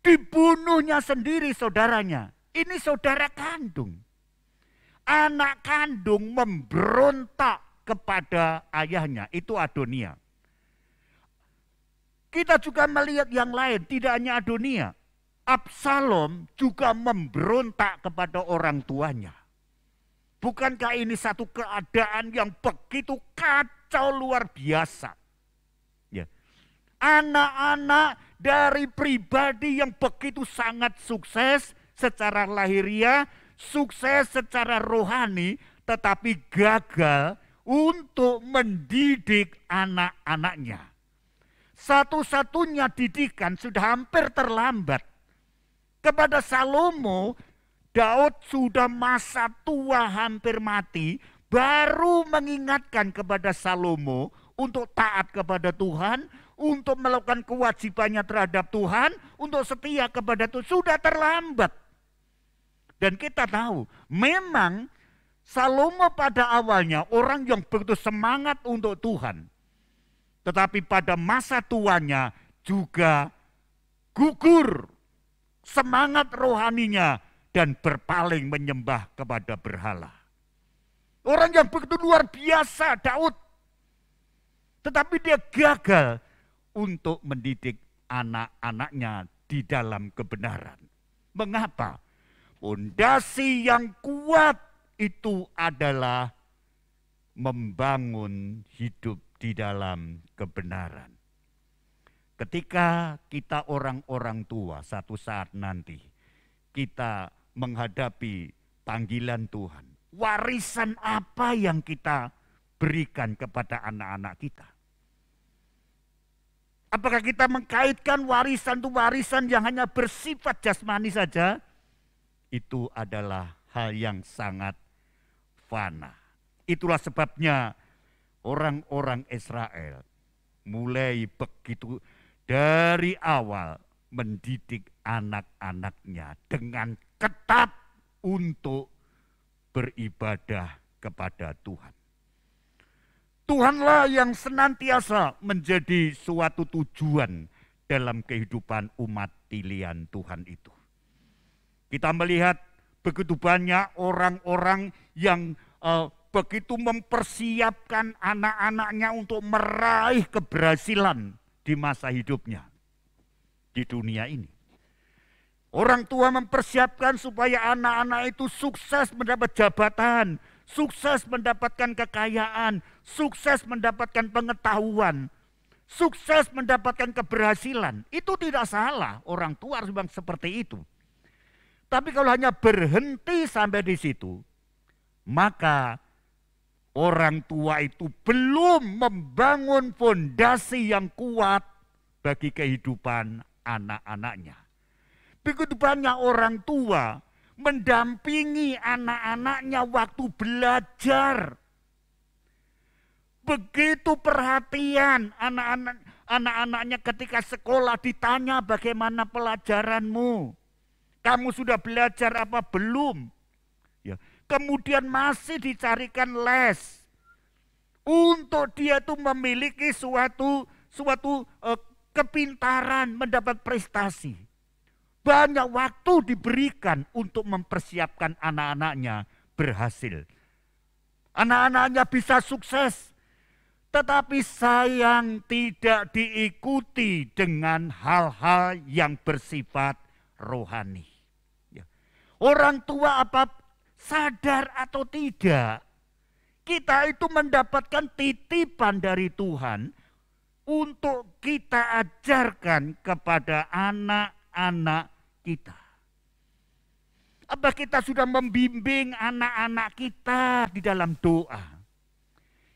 dibunuhnya sendiri saudaranya. Ini saudara kandung. Anak kandung memberontak kepada ayahnya, itu Adonia. Kita juga melihat yang lain, tidak hanya Adonia. Absalom juga memberontak kepada orang tuanya. Bukankah ini satu keadaan yang begitu kacau luar biasa? Ya. Anak-anak dari pribadi yang begitu sangat sukses secara lahiriah, sukses secara rohani, tetapi gagal untuk mendidik anak-anaknya. Satu-satunya didikan sudah hampir terlambat. Kepada Salomo, Daud sudah masa tua hampir mati, baru mengingatkan kepada Salomo untuk taat kepada Tuhan, untuk melakukan kewajibannya terhadap Tuhan, untuk setia kepada Tuhan. Sudah terlambat. Dan kita tahu memang Salomo pada awalnya orang yang begitu semangat untuk Tuhan. Tetapi pada masa tuanya juga gugur semangat rohaninya dan berpaling menyembah kepada berhala. Orang yang begitu luar biasa Daud. Tetapi dia gagal untuk mendidik anak-anaknya di dalam kebenaran. Mengapa? Pondasi yang kuat itu adalah membangun hidup di dalam kebenaran. Ketika kita orang-orang tua satu saat nanti, kita menghadapi panggilan Tuhan. Warisan apa yang kita berikan kepada anak-anak kita? Apakah kita mengkaitkan warisan itu warisan yang hanya bersifat jasmani saja? Itu adalah hal yang sangat fana. Itulah sebabnya orang-orang Israel mulai begitu dari awal mendidik anak-anaknya dengan ketat untuk beribadah kepada Tuhan. Tuhanlah yang senantiasa menjadi suatu tujuan dalam kehidupan umat pilihan Tuhan itu. Kita melihat begitu banyak orang-orang yang begitu mempersiapkan anak-anaknya untuk meraih keberhasilan di masa hidupnya di dunia ini. Orang tua mempersiapkan supaya anak-anak itu sukses mendapat jabatan, sukses mendapatkan kekayaan, sukses mendapatkan pengetahuan, sukses mendapatkan keberhasilan. Itu tidak salah, orang tua harus memang seperti itu. Tapi kalau hanya berhenti sampai di situ, maka orang tua itu belum membangun fondasi yang kuat bagi kehidupan anak-anaknya. Begitu banyak orang tua mendampingi anak-anaknya waktu belajar. Begitu perhatian anak-anaknya ketika sekolah ditanya bagaimana pelajaranmu. Kamu sudah belajar apa belum? Ya. Kemudian masih dicarikan les. Untuk dia itu memiliki suatu kepintaran, mendapat prestasi. Banyak waktu diberikan untuk mempersiapkan anak-anaknya berhasil. Anak-anaknya bisa sukses. Tetapi sayang tidak diikuti dengan hal-hal yang bersifat rohani. Ya. Orang tua apa sadar atau tidak, kita itu mendapatkan titipan dari Tuhan untuk kita ajarkan kepada anak-anak kita. Apa kita sudah membimbing anak-anak kita di dalam doa?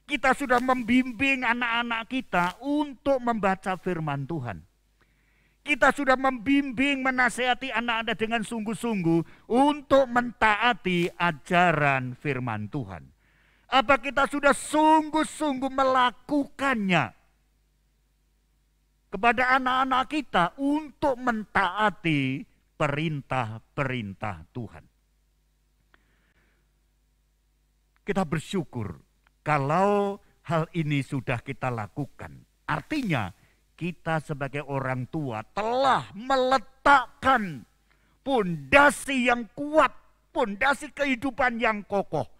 Kita sudah membimbing anak-anak kita untuk membaca firman Tuhan. Kita sudah membimbing, menasihati anak-anak dengan sungguh-sungguh untuk mentaati ajaran firman Tuhan. Apa kita sudah sungguh-sungguh melakukannya kepada anak-anak kita untuk mentaati perintah-perintah Tuhan? Kita bersyukur kalau hal ini sudah kita lakukan. Artinya kita sebagai orang tua telah meletakkan pondasi yang kuat, pondasi kehidupan yang kokoh.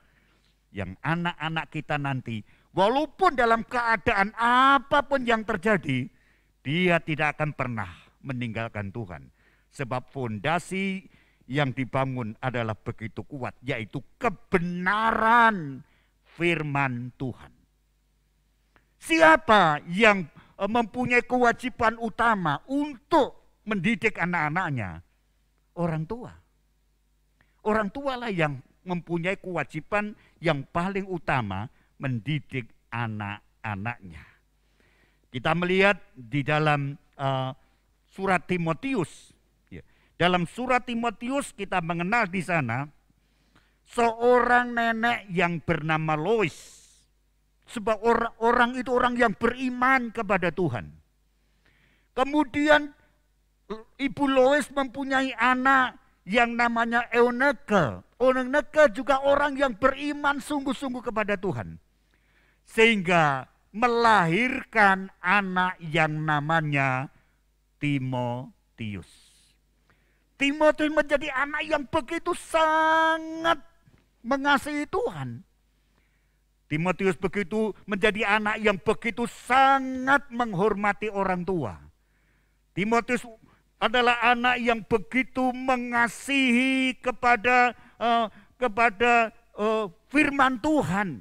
Yang anak-anak kita nanti, walaupun dalam keadaan apapun yang terjadi, dia tidak akan pernah meninggalkan Tuhan. Sebab pondasi yang dibangun adalah begitu kuat, yaitu kebenaran firman Tuhan. Siapa yang mempunyai kewajiban utama untuk mendidik anak-anaknya? Orang tua. Orang tualah yang mempunyai kewajiban yang paling utama mendidik anak-anaknya. Kita melihat di dalam surat Timotius. Dalam surat Timotius kita mengenal di sana seorang nenek yang bernama Lois. Sebab orang itu orang yang beriman kepada Tuhan. Kemudian Ibu Lois mempunyai anak yang namanya Euneke. Euneke juga orang yang beriman sungguh-sungguh kepada Tuhan. Sehingga melahirkan anak yang namanya Timotius. Timotius menjadi anak yang begitu sangat mengasihi Tuhan. Timotius begitu menjadi anak yang begitu sangat menghormati orang tua. Timotius adalah anak yang begitu mengasihi kepada firman Tuhan.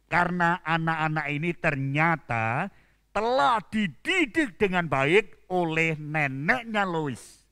Karena anak-anak ini ternyata telah dididik dengan baik oleh neneknya Lois.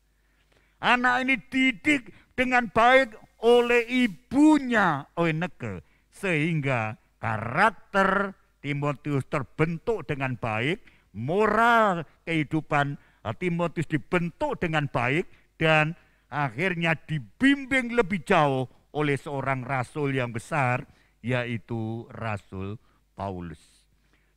Anak ini didik dengan baik oleh ibunya Euneke. Sehingga karakter Timotius terbentuk dengan baik, moral kehidupan Timotius dibentuk dengan baik, dan akhirnya dibimbing lebih jauh oleh seorang rasul yang besar, yaitu Rasul Paulus.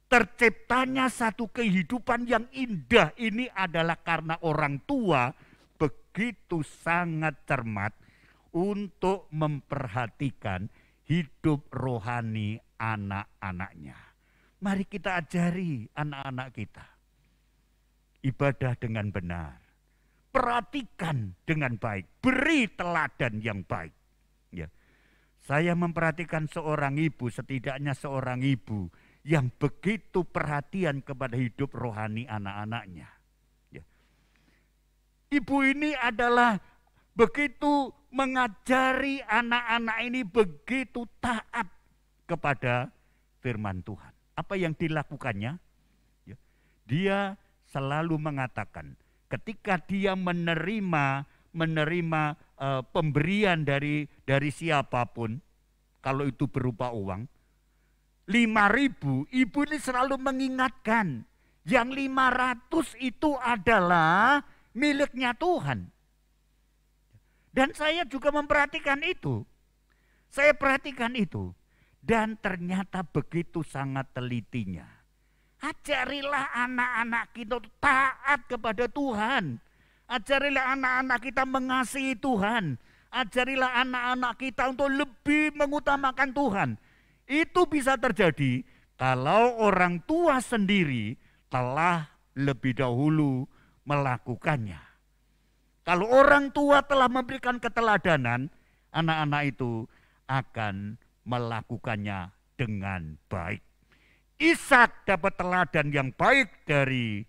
Terciptanya satu kehidupan yang indah ini adalah karena orang tua begitu sangat cermat untuk memperhatikan hidup rohani anak-anaknya. Mari kita ajari anak-anak kita ibadah dengan benar. Perhatikan dengan baik, beri teladan yang baik. Ya. Saya memperhatikan seorang ibu, setidaknya seorang ibu yang begitu perhatian kepada hidup rohani anak-anaknya. Ya. Ibu ini adalah begitu mengajari anak-anak ini begitu taat kepada firman Tuhan. Apa yang dilakukannya? Ya. Dia selalu mengatakan ketika dia menerima pemberian dari siapapun, kalau itu berupa uang, 5.000, ibu ini selalu mengingatkan, yang 500 itu adalah miliknya Tuhan. Dan saya juga memperhatikan itu. Saya perhatikan itu. Dan ternyata begitu sangat telitinya. Ajarilah anak-anak kita taat kepada Tuhan. Ajarilah anak-anak kita mengasihi Tuhan. Ajarilah anak-anak kita untuk lebih mengutamakan Tuhan. Itu bisa terjadi kalau orang tua sendiri telah lebih dahulu melakukannya. Kalau orang tua telah memberikan keteladanan, anak-anak itu akan melakukannya dengan baik. Ishak dapat teladan yang baik dari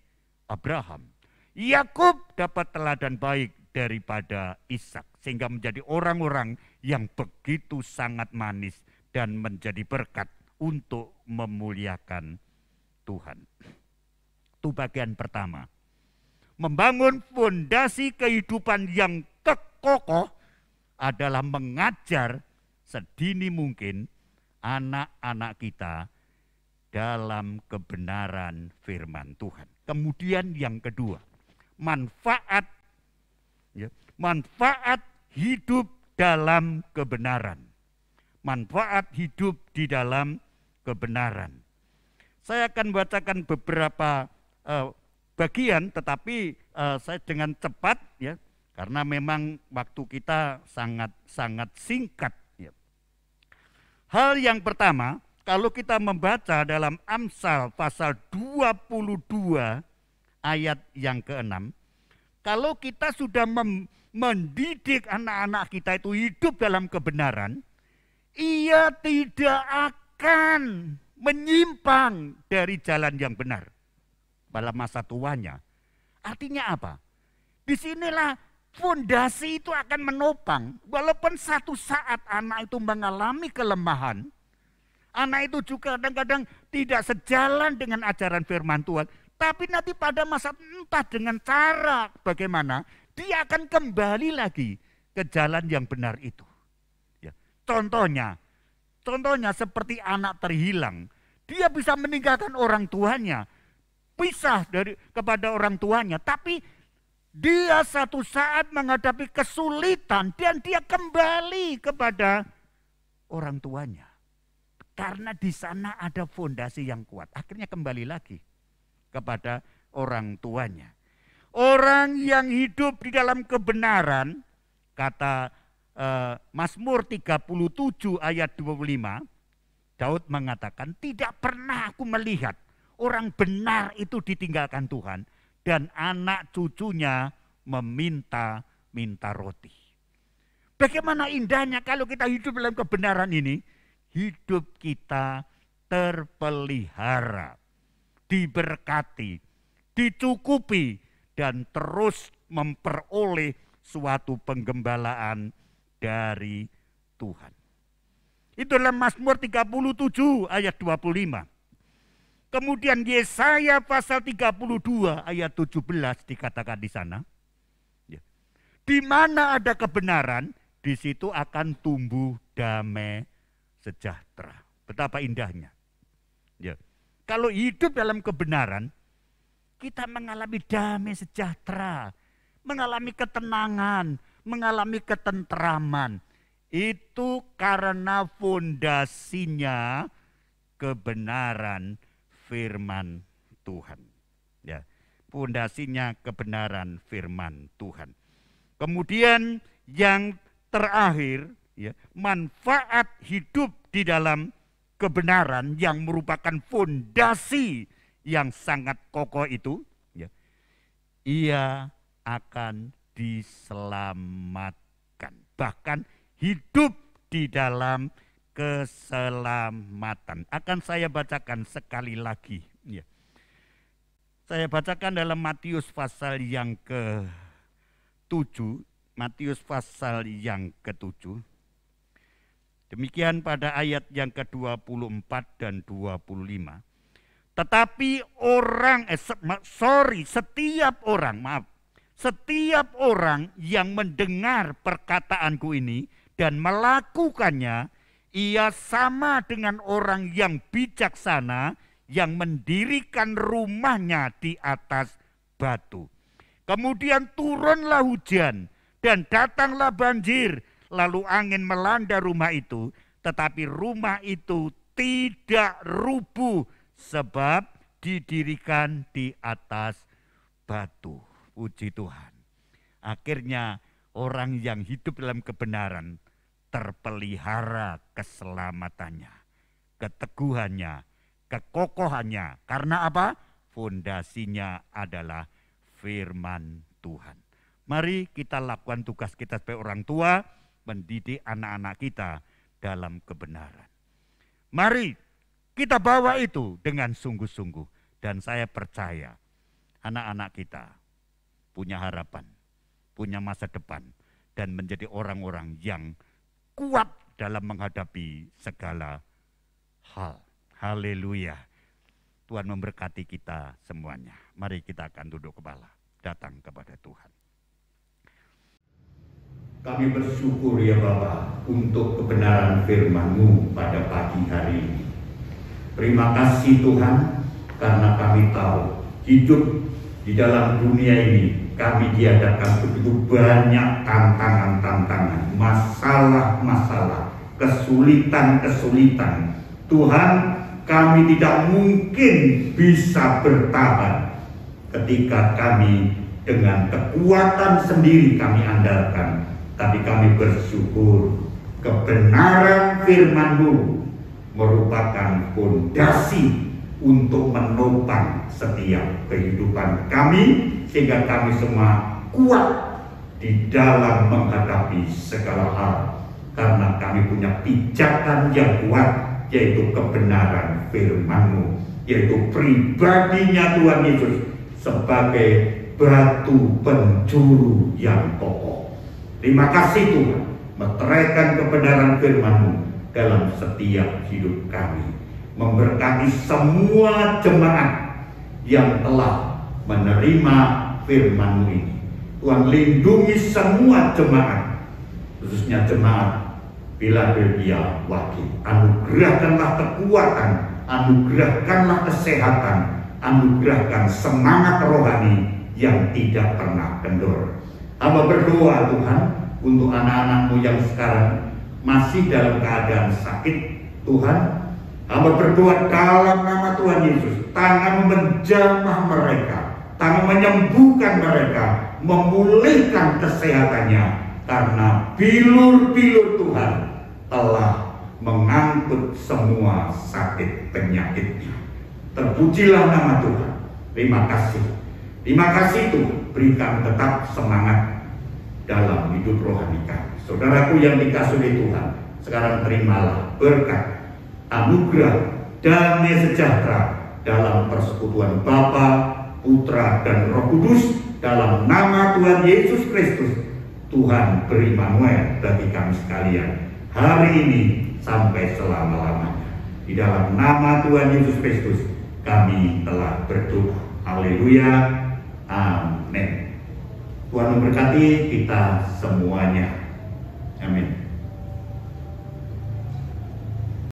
Abraham. Yakub dapat teladan baik daripada Ishak, sehingga menjadi orang-orang yang begitu sangat manis dan menjadi berkat untuk memuliakan Tuhan. Itu bagian pertama. Membangun fondasi kehidupan yang kokoh adalah mengajar sedini mungkin anak-anak kita dalam kebenaran firman Tuhan. Kemudian yang kedua, manfaat hidup dalam kebenaran. Manfaat hidup di dalam kebenaran. Saya akan bacakan beberapa bagian, tetapi saya dengan cepat ya, karena memang waktu kita sangat singkat. Ya. Hal yang pertama, kalau kita membaca dalam Amsal pasal 22 ayat yang ke-6, kalau kita sudah mendidik anak-anak kita itu hidup dalam kebenaran, ia tidak akan menyimpang dari jalan yang benar pada masa tuanya. Artinya apa? Disinilah fondasi itu akan menopang. Walaupun satu saat anak itu mengalami kelemahan, anak itu juga kadang-kadang tidak sejalan dengan ajaran firman Tuhan. Tapi nanti pada masa entah dengan cara bagaimana, dia akan kembali lagi ke jalan yang benar itu. Ya. Contohnya seperti anak terhilang. Dia bisa meninggalkan orang tuanya, pisah kepada orang tuanya. Tapi dia satu saat menghadapi kesulitan dan dia kembali kepada orang tuanya. Karena di sana ada fondasi yang kuat. Akhirnya kembali lagi kepada orang tuanya. Orang yang hidup di dalam kebenaran, kata Mazmur 37 ayat 25, Daud mengatakan, tidak pernah aku melihat orang benar itu ditinggalkan Tuhan dan anak cucunya meminta-minta roti. Bagaimana indahnya kalau kita hidup dalam kebenaran ini, hidup kita terpelihara, diberkati, dicukupi, dan terus memperoleh suatu penggembalaan dari Tuhan. Itu dalam Mazmur 37 ayat 25. Kemudian Yesaya pasal 32 ayat 17 dikatakan di sana. Di mana ada kebenaran, di situ akan tumbuh damai sejahtera. Betapa indahnya. Ya. Kalau hidup dalam kebenaran, kita mengalami damai sejahtera, mengalami ketenangan, mengalami ketentraman. Itu karena fondasinya kebenaran firman Tuhan. Ya, fondasinya kebenaran firman Tuhan. Kemudian yang terakhir, ya, manfaat hidup di dalam kebenaran yang merupakan fondasi yang sangat kokoh itu, ya, ia akan diselamatkan. Bahkan hidup di dalam keselamatan. Akan saya bacakan sekali lagi. Ya. Saya bacakan dalam Matius pasal yang ke-7. Matius pasal yang ke-7. Demikian pada ayat yang ke-24 dan 25. Tetapi setiap orang yang mendengar perkataanku ini dan melakukannya, ia sama dengan orang yang bijaksana yang mendirikan rumahnya di atas batu. Kemudian turunlah hujan dan datanglah banjir, lalu angin melanda rumah itu, tetapi rumah itu tidak rubuh sebab didirikan di atas batu. Puji Tuhan. Akhirnya orang yang hidup dalam kebenaran terpelihara keselamatannya, keteguhannya, kekokohannya. Karena apa? Fondasinya adalah firman Tuhan. Mari kita lakukan tugas kita sebagai orang tua, mendidik anak-anak kita dalam kebenaran. Mari kita bawa itu dengan sungguh-sungguh. Dan saya percaya anak-anak kita punya harapan, punya masa depan, dan menjadi orang-orang yang kuat dalam menghadapi segala hal. Haleluya. Tuhan memberkati kita semuanya. Mari kita akan duduk kepala, datang kepada Tuhan. Kami bersyukur ya Bapa untuk kebenaran firman-Mu pada pagi hari ini. Terima kasih Tuhan, karena kami tahu hidup di dalam dunia ini kami dihadapkan begitu banyak tantangan-tantangan, masalah-masalah, kesulitan-kesulitan. Tuhan, kami tidak mungkin bisa bertahan ketika kami dengan kekuatan sendiri kami andalkan. Tapi kami bersyukur kebenaran firman-Mu merupakan fondasi untuk menopang setiap kehidupan kami, sehingga kami semua kuat di dalam menghadapi segala hal. Karena kami punya pijakan yang kuat, yaitu kebenaran firman-Mu, yaitu pribadinya Tuhan Yesus sebagai batu penjuru yang kokoh. Terima kasih Tuhan, meteraikan kebenaran firman-Mu dalam setiap hidup kami. Memberkati semua jemaat yang telah menerima firman-Mu ini. Tuhan, lindungi semua jemaat, khususnya jemaat Philadelphia Wadi. Anugerahkanlah kekuatan, anugerahkanlah kesehatan, anugerahkan semangat rohani yang tidak pernah kendor. Hamba berdoa Tuhan untuk anak-anak-Mu yang sekarang masih dalam keadaan sakit. Tuhan, hamba berdoa dalam nama Tuhan Yesus, tangan menjamah mereka, tangan menyembuhkan mereka, memulihkan kesehatannya. karena bilur-bilur Tuhan telah mengangkut semua sakit penyakitnya. Terpujilah nama Tuhan. Terima kasih. Terima kasih Tuhan. Berikan tetap semangat dalam hidup rohani kami. Saudaraku yang dikasihi oleh Tuhan, sekarang terimalah berkat, anugerah, damai sejahtera dalam persekutuan Bapa, Putra, dan Roh Kudus, dalam nama Tuhan Yesus Kristus. Tuhan beri-Immanuel bagi kami sekalian hari ini sampai selama-lamanya. Di dalam nama Tuhan Yesus Kristus kami telah berdoa. Haleluya. Amin. Tuhan memberkati kita semuanya. Amin.